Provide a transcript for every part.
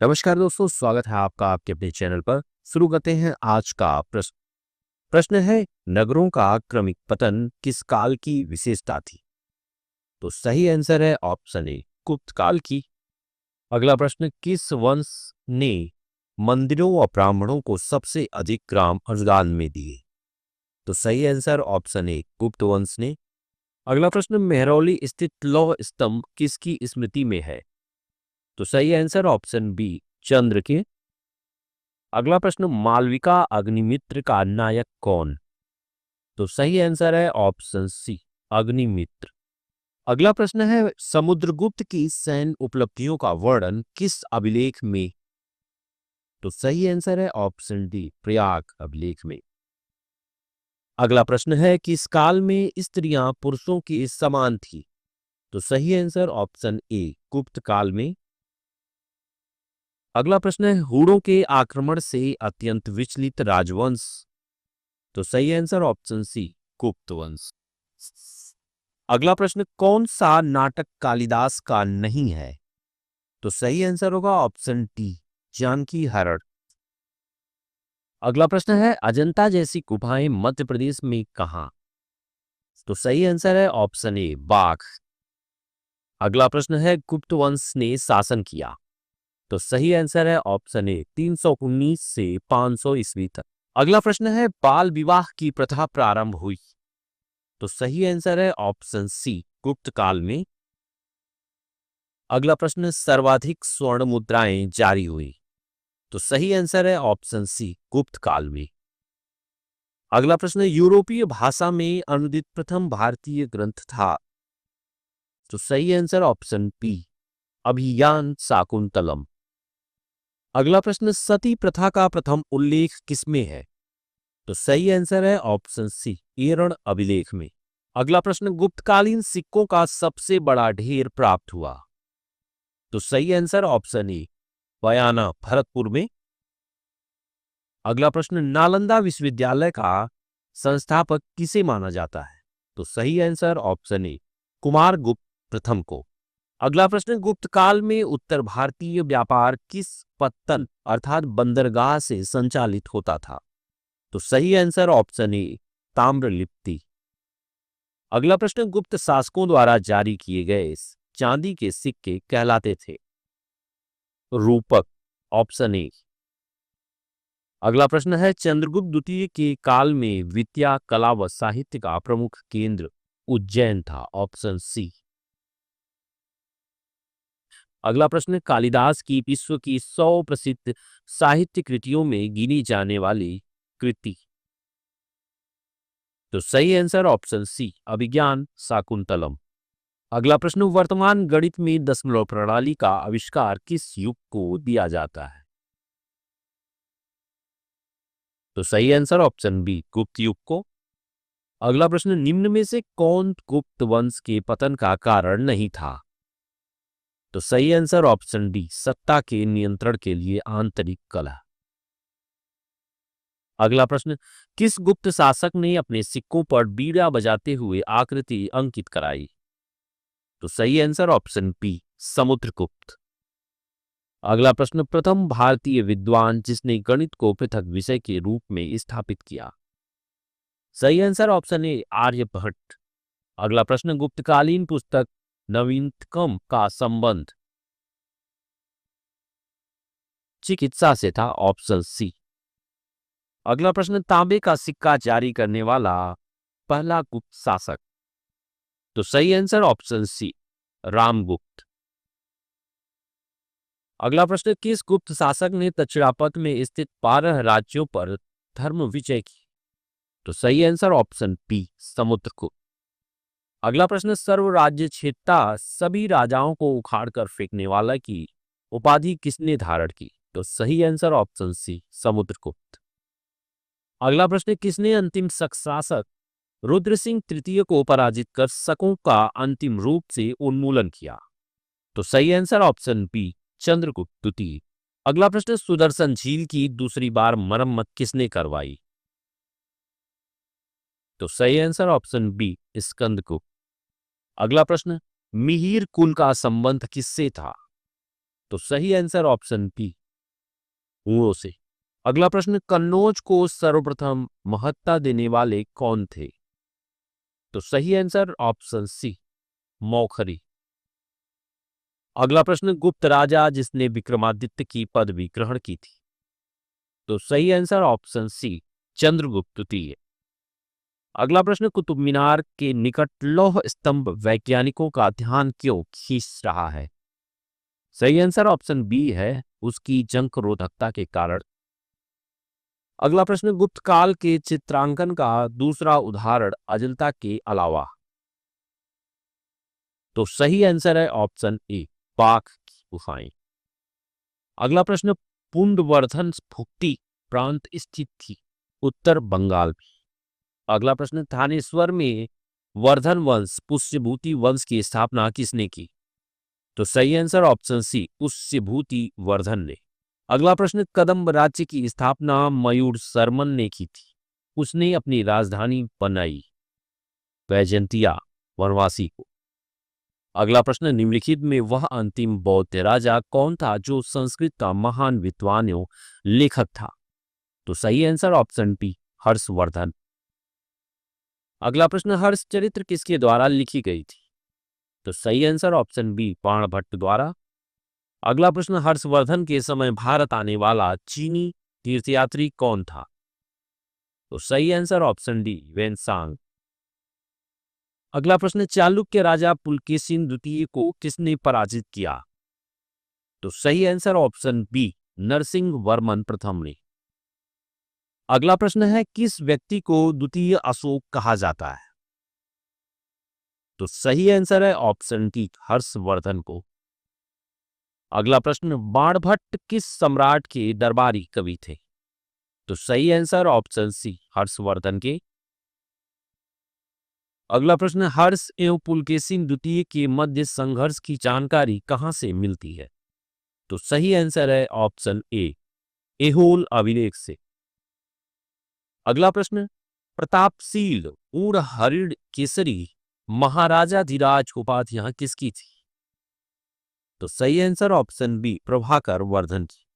नमस्कार दोस्तों, स्वागत है आपका आपके अपने चैनल पर। शुरू करते हैं आज का प्रश्न। प्रश्न है, नगरों का क्रमिक पतन किस काल की विशेषता थी? तो सही आंसर है ऑप्शन ए, गुप्त काल की। अगला प्रश्न, किस वंश ने मंदिरों व ब्राह्मणों को सबसे अधिक ग्राम अनुदान में दिए? तो सही आंसर ऑप्शन ए, गुप्त वंश ने। अगला प्रश्न, मेहरौली स्थित लौह स्तंभ किसकी स्मृति में है? तो सही आंसर ऑप्शन बी, चंद्र के। अगला प्रश्न, मालविका अग्निमित्र का नायक कौन? तो सही आंसर है ऑप्शन सी, अग्निमित्र। अगला प्रश्न है, समुद्रगुप्त की सैन्य उपलब्धियों का वर्णन किस अभिलेख में? तो सही आंसर है ऑप्शन डी, प्रयाग अभिलेख में। अगला प्रश्न है, किस काल में स्त्रियां पुरुषों के समान थी? तो सही आंसर ऑप्शन ए, गुप्त काल में। अगला प्रश्न है, हूणों के आक्रमण से अत्यंत विचलित राजवंश? तो सही आंसर ऑप्शन सी, गुप्त वंश। अगला प्रश्न, कौन सा नाटक कालिदास का नहीं है? तो सही आंसर होगा ऑप्शन डी, जानकी हरण। अगला प्रश्न है, अजंता जैसी गुफाएं मध्य प्रदेश में कहां? तो सही आंसर है ऑप्शन ए, बाघ। अगला प्रश्न है, गुप्त वंश ने शासन किया? तो सही आंसर है ऑप्शन ए, 319 से 500 ईस्वी तक। अगला प्रश्न है, बाल विवाह की प्रथा प्रारंभ हुई? तो सही आंसर है ऑप्शन सी, गुप्त काल में। अगला प्रश्न, सर्वाधिक स्वर्ण मुद्राएं जारी हुई? तो सही आंसर है ऑप्शन सी, गुप्त काल में। अगला प्रश्न, यूरोपीय भाषा में अनुदित प्रथम भारतीय ग्रंथ था? तो सही आंसर ऑप्शन बी, अभिज्ञान शाकुंतलम। अगला प्रश्न, सती प्रथा का प्रथम उल्लेख किसमें है? तो सही आंसर है ऑप्शन सी, एरण अभिलेख में। अगला प्रश्न, गुप्तकालीन सिक्कों का सबसे बड़ा ढेर प्राप्त हुआ? तो सही आंसर ऑप्शन ए, बयाना भरतपुर में। अगला प्रश्न, नालंदा विश्वविद्यालय का संस्थापक किसे माना जाता है? तो सही आंसर ऑप्शन ए, कुमार गुप्त प्रथम को। अगला प्रश्न, गुप्त काल में उत्तर भारतीय व्यापार किस पत्तन अर्थात बंदरगाह से संचालित होता था? तो सही आंसर ऑप्शन ए, ताम्रलिप्ति। अगला प्रश्न, गुप्त शासकों द्वारा जारी किए गए चांदी के सिक्के कहलाते थे? रूपक, ऑप्शन ए। अगला प्रश्न है, चंद्रगुप्त द्वितीय के काल में विद्या कला व साहित्य का प्रमुख केंद्र उज्जैन था? Option C. अगला प्रश्न, कालिदास की विश्व की 100 प्रसिद्ध साहित्य कृतियों में गिनी जाने वाली कृति? तो सही आंसर ऑप्शन सी, अभिज्ञान शाकुंतलम। अगला प्रश्न, वर्तमान गणित में दशमलव प्रणाली का आविष्कार किस युग को दिया जाता है? तो सही आंसर ऑप्शन बी, गुप्त युग को। अगला प्रश्न, निम्न में से कौन गुप्त वंश के पतन का कारण नहीं था? तो सही आंसर ऑप्शन डी, सत्ता के नियंत्रण के लिए आंतरिक कलह। अगला प्रश्न, किस गुप्त शासक ने अपने सिक्कों पर बीड़ा बजाते हुए आकृति अंकित कराई? तो सही आंसर ऑप्शन बी, समुद्रगुप्त। अगला प्रश्न, प्रथम भारतीय विद्वान जिसने गणित को पृथक विषय के रूप में स्थापित किया? सही आंसर ऑप्शन ए, आर्यभट्ट। अगला प्रश्न, गुप्तकालीन पुस्तक नवीनतम का संबंध चिकित्सा से था? Option C. अगला प्रश्न, तांबे का सिक्का जारी करने वाला पहला गुप्त शासक? तो सही आंसर ऑप्शन सी, रामगुप्त। अगला प्रश्न, किस गुप्त शासक ने दक्षिणापथ में स्थित 12 राज्यों पर धर्म विजय की? तो सही आंसर ऑप्शन बी, समुद्रगुप्त। अगला प्रश्न, सर्व राज्य छेदता सभी राजाओं को उखाड़कर फेंकने वाला की उपाधि किसने धारण की? तो सही आंसर ऑप्शन सी, समुद्रगुप्त। अगला प्रश्न, किसने अंतिम शक शासक रुद्र सिंह तृतीय को पराजित कर शकों का अंतिम रूप से उन्मूलन किया? तो सही आंसर ऑप्शन बी, चंद्रगुप्त द्वितीय। अगला प्रश्न, सुदर्शन झील की दूसरी बार मरम्मत किसने करवाई? तो सही आंसर ऑप्शन बी, स्कंदगुप्त। अगला प्रश्न, मिहिर कुल का संबंध किससे था? तो सही आंसर ऑप्शन बी, हुओं से। अगला प्रश्न, कन्नौज को सर्वप्रथम महत्ता देने वाले कौन थे? तो सही आंसर ऑप्शन सी, मौखरी। अगला प्रश्न, गुप्त राजा जिसने विक्रमादित्य की पदवी ग्रहण की थी? तो सही आंसर ऑप्शन सी, चंद्रगुप्त द्वितीय। अगला प्रश्न, कुतुब मीनार के निकट लौह स्तंभ वैज्ञानिकों का ध्यान क्यों खींच रहा है? सही आंसर ऑप्शन बी है, उसकी जंग रोधकता के कारण। अगला प्रश्न, गुप्त काल के चित्रांकन का दूसरा उदाहरण अजंता के अलावा? तो सही आंसर है ऑप्शन ए, बाघ की गुफाएं। अगला प्रश्न, पुंडवर्धन भुक्ति प्रांत स्थित थी? उत्तर बंगाल में। अगला प्रश्न, थानेश्वर में वर्धन वंश पुष्यभूति वंश की स्थापना किसने की? तो सही answer option C, Pushyabhuti Vardhan ने। अगला प्रश्न, कदम्ब राज्य की स्थापना मयूर शर्मन ने की थी, उसने अपनी राजधानी बनाई वैजंतिया वनवासी को। अगला प्रश्न, निम्नलिखित में वह अंतिम बौद्ध राजा कौन था जो संस्कृत का महान विद्वान एवं लेखक था? तो सही आंसर ऑप्शन बी, हर्षवर्धन। अगला प्रश्न, हर्ष चरित्र किसके द्वारा लिखी गई थी? तो सही आंसर ऑप्शन बी, बाणभट्ट द्वारा। अगला प्रश्न, हर्षवर्धन के समय भारत आने वाला चीनी तीर्थयात्री कौन था? तो सही आंसर ऑप्शन डी, वेनसांग। अगला प्रश्न, चालुक्य राजा पुलकेशिन द्वितीय को किसने पराजित किया? तो सही answer option B, Narasimha Varman प्रथम ने। अगला प्रश्न है, किस व्यक्ति को द्वितीय अशोक कहा जाता है? तो सही आंसर है ऑप्शन डी, हर्षवर्धन को। अगला प्रश्न, बाणभट्ट किस सम्राट के दरबारी कवि थे? तो सही आंसर ऑप्शन सी, हर्षवर्धन के। अगला प्रश्न, हर्ष एवं पुलकेशिन द्वितीय के मध्य संघर्ष की जानकारी कहां से मिलती है? तो सही आंसर है ऑप्शन ए, एहोल अभिलेख से। अगला प्रश्न, प्रतापशील ऊर हरिण केसरी महाराजाधिराज उपाधियां किसकी थी? तो सही answer option B, Prabhakar Vardhan की।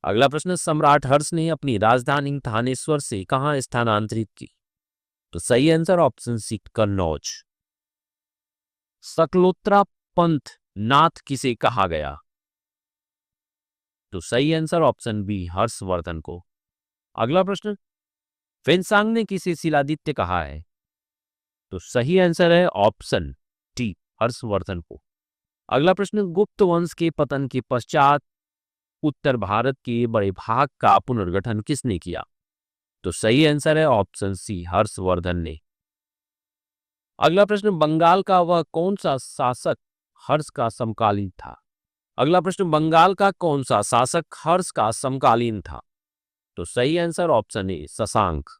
अगला प्रश्न, सम्राट हर्ष ने अपनी राजधानी थानेश्वर से कहां स्थानांतरित की? तो सही आंसर ऑप्शन सी, कन्नौज। सकलोत्रा पंथ नाथ किसे कहा गया? तो सही आंसर ऑप्शन बी, हर्षवर्धन को। अगला प्रश्न, वेनसांग ने किसे शिलादित्य कहा है? तो सही आंसर है ऑप्शन डी, हर्षवर्धन को। अगला प्रश्न, गुप्त वंश के पतन के पश्चात उत्तर भारत के बड़े भाग का पुनर्गठन किसने किया? तो सही आंसर है ऑप्शन सी, हर्षवर्धन ने। अगला प्रश्न, बंगाल का वह कौन सा शासक हर्ष का समकालीन था? अगला प्रश्न, बंगाल का कौन सा शासक हर्ष का समकालीन था? तो सही आंसर ऑप्शन ए, शशांक।